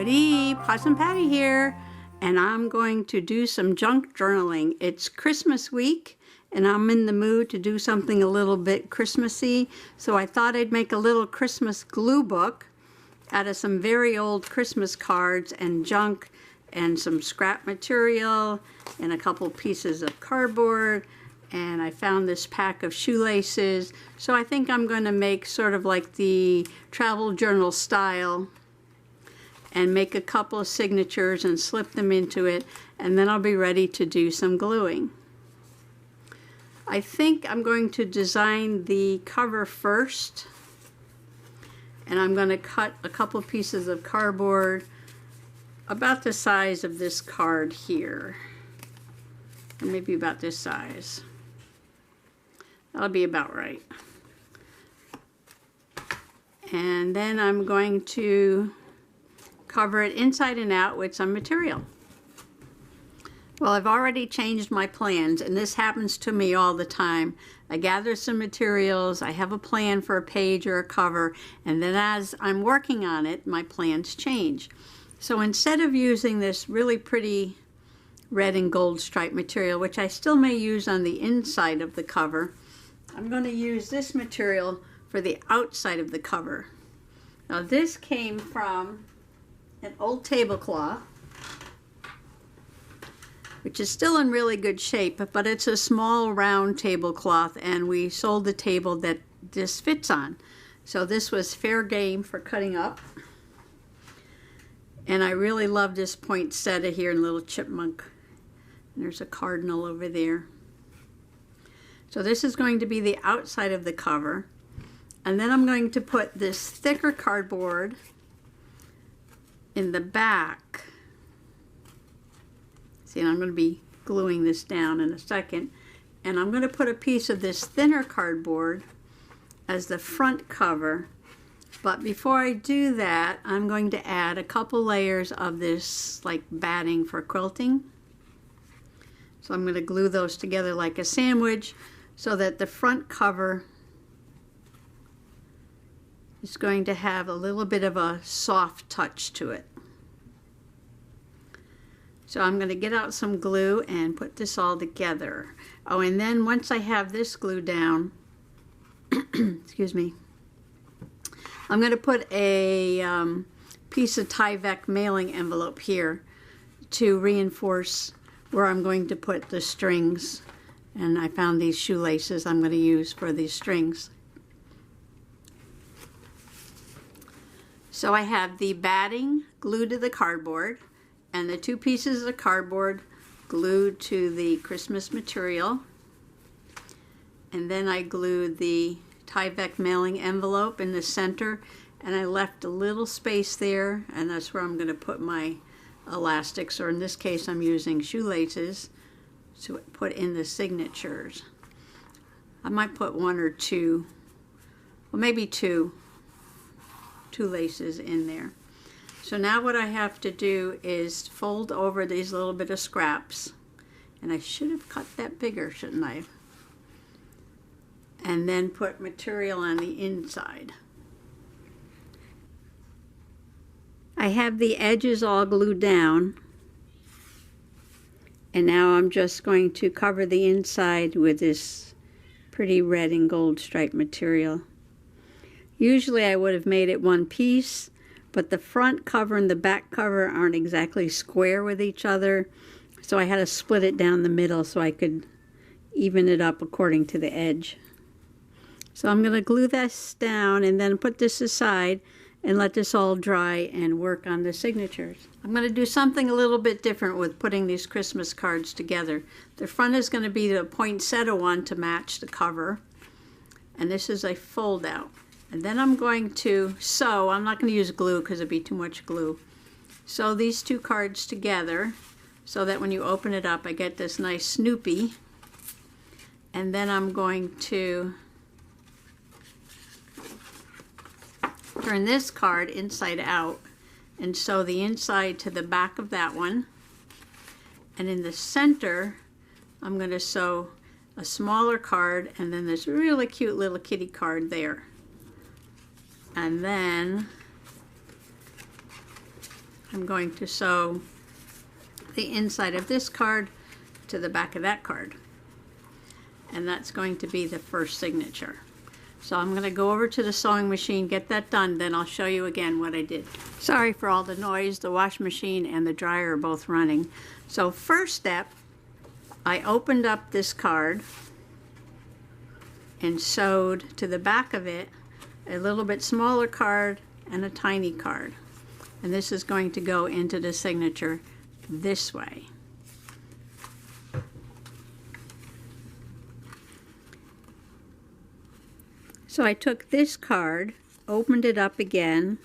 Howdy, Possum Patty here, and I'm going to do some junk journaling. It's Christmas week, and I'm in the mood to do something a little bit Christmassy, so I thought I'd make a little Christmas glue book out of some very old Christmas cards and junk and some scrap material and a couple pieces of cardboard, and I found this pack of shoelaces. So I think I'm going to make sort of like the travel journal style and make a couple of signatures and slip them into it, and then I'll be ready to do some gluing. I think I'm going to design the cover first, and I'm going to cut a couple pieces of cardboard about the size of this card here, or maybe about this size. That'll be about right. And then I'm going to cover it inside and out with some material. Well, I've already changed my plans, and this happens to me all the time. I gather some materials, I have a plan for a page or a cover, and then as I'm working on it, my plans change. So instead of using this really pretty red and gold striped material, which I still may use on the inside of the cover, I'm going to use this material for the outside of the cover. Now this came from an old tablecloth, which is still in really good shape, but it's a small round tablecloth, and we sold the table that this fits on. So this was fair game for cutting up. And I really love this poinsettia here and a little chipmunk. And there's a cardinal over there. So this is going to be the outside of the cover. And then I'm going to put this thicker cardboard in the back. See, and I'm going to be gluing this down in a second. And I'm going to put a piece of this thinner cardboard as the front cover. But before I do that, I'm going to add a couple layers of this like batting for quilting. So I'm going to glue those together like a sandwich so that the front cover is going to have a little bit of a soft touch to it. So I'm going to get out some glue and put this all together. Oh, and then once I have this glue down, excuse me, I'm going to put a piece of Tyvek mailing envelope here to reinforce where I'm going to put the strings. And I found these shoelaces I'm going to use for these strings. So I have the batting glued to the cardboard and the two pieces of cardboard glued to the Christmas material. And then I glued the Tyvek mailing envelope in the center, and I left a little space there, and that's where I'm going to put my elastics, or in this case I'm using shoelaces to put in the signatures. I might put one or two, well maybe two laces in there. So now what I have to do is fold over these little bit of scraps, and I should have cut that bigger, shouldn't I? And then put material on the inside. I have the edges all glued down, and now I'm just going to cover the inside with this pretty red and gold striped material. Usually I would have made it one piece, but the front cover and the back cover aren't exactly square with each other, so I had to split it down the middle so I could even it up according to the edge. So I'm going to glue this down and then put this aside and let this all dry and work on the signatures. I'm going to do something a little bit different with putting these Christmas cards together. The front is going to be the poinsettia one to match the cover, and this is a fold out. And then I'm going to sew. I'm not going to use glue because it'd be too much glue. Sew these two cards together so that when you open it up I get this nice Snoopy. And then I'm going to turn this card inside out and sew the inside to the back of that one. And in the center, I'm going to sew a smaller card and then this really cute little kitty card there. And then I'm going to sew the inside of this card to the back of that card. And that's going to be the first signature. So I'm going to go over to the sewing machine, get that done, then I'll show you again what I did. Sorry for all the noise. The washing machine and the dryer are both running. So first step, I opened up this card and sewed to the back of it a little bit smaller card and a tiny card. And this is going to go into the signature this way. So I took this card, opened it up again,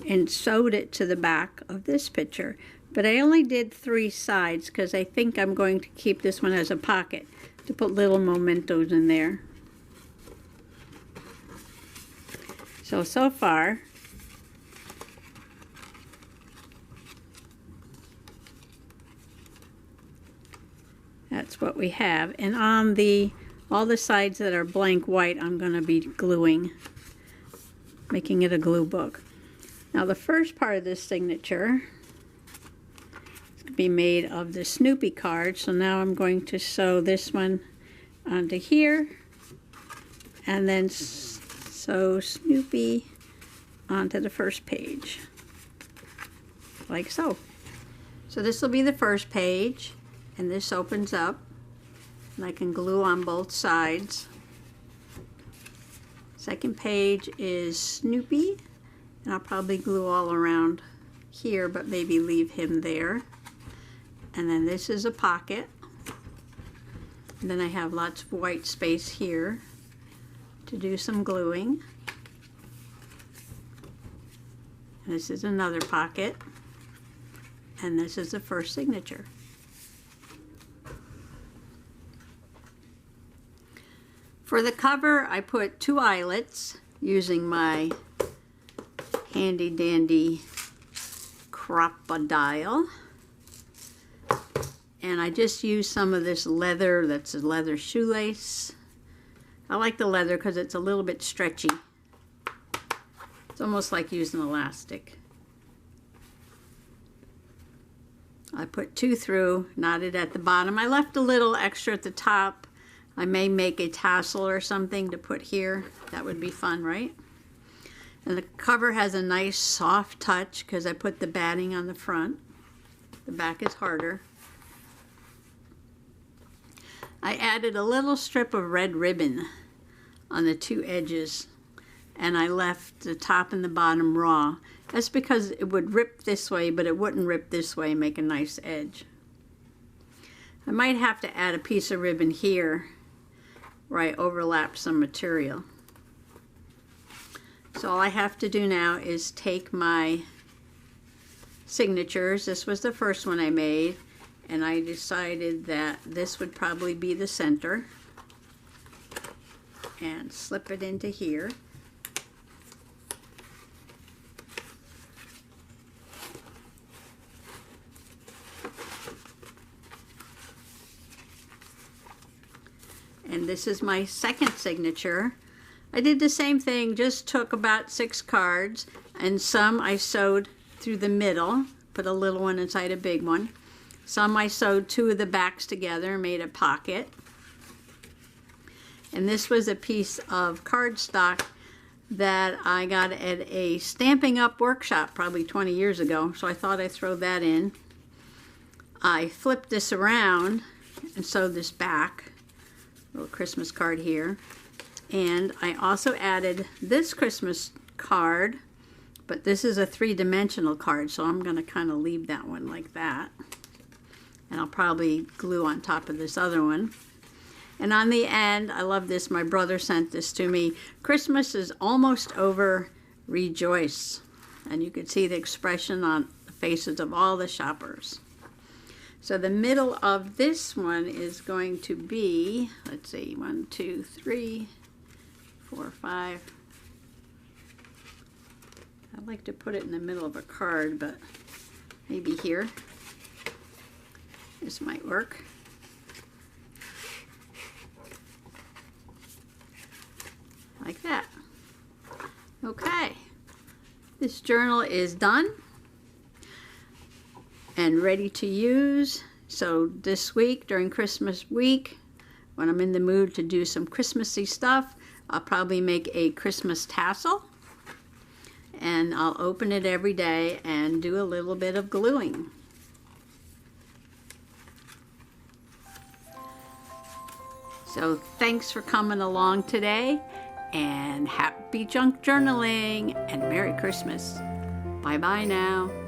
and sewed it to the back of this picture. But I only did 3 sides because I think I'm going to keep this one as a pocket to put little mementos in there. So far, that's what we have. And on all the sides that are blank white, I'm going to be gluing, making it a glue book. Now the first part of this signature is going to be made of the Snoopy card. So now I'm going to sew this one onto here and then sew Snoopy onto the first page, like so. So this will be the first page, and this opens up. And I can glue on both sides. Second page is Snoopy, and I'll probably glue all around here, but maybe leave him there. And then this is a pocket. And then I have lots of white space here to do some gluing. And this is another pocket. And this is the first signature. For the cover, I put 2 eyelets using my handy dandy crocodile. And I just used some of this leather, that's a leather shoelace. I like the leather because it's a little bit stretchy. It's almost like using elastic. I put 2 through, knotted at the bottom. I left a little extra at the top. I may make a tassel or something to put here. That would be fun, right? And the cover has a nice soft touch because I put the batting on the front. The back is harder. I added a little strip of red ribbon on the 2 edges, and I left the top and the bottom raw. That's because it would rip this way, but it wouldn't rip this way and make a nice edge. I might have to add a piece of ribbon here where I overlap some material. So all I have to do now is take my signatures. This was the first one I made, and I decided that this would probably be the center, and slip it into here. And this is my second signature. I did the same thing, just took about 6 cards, and some I sewed through the middle, put a little one inside a big one. Some I sewed 2 of the backs together, made a pocket. And this was a piece of cardstock that I got at a Stampin' Up! Workshop probably 20 years ago, so I thought I'd throw that in. I flipped this around and sewed this back. Little Christmas card here. And I also added this Christmas card, but this is a 3-dimensional card, so I'm going to kind of leave that one like that. And I'll probably glue on top of this other one. And on the end, I love this, my brother sent this to me. Christmas is almost over, rejoice. And you can see the expression on the faces of all the shoppers. So the middle of this one is going to be, let's see, 1, 2, 3, 4, 5. I'd like to put it in the middle of a card, but maybe here. This might work. Like that. Okay. This journal is done. and ready to use. So this week, during Christmas week, when I'm in the mood to do some Christmassy stuff, I'll probably make a Christmas tassel, and I'll open it every day and do a little bit of gluing. So thanks for coming along today, and happy junk journaling, and Merry Christmas. Bye-bye now.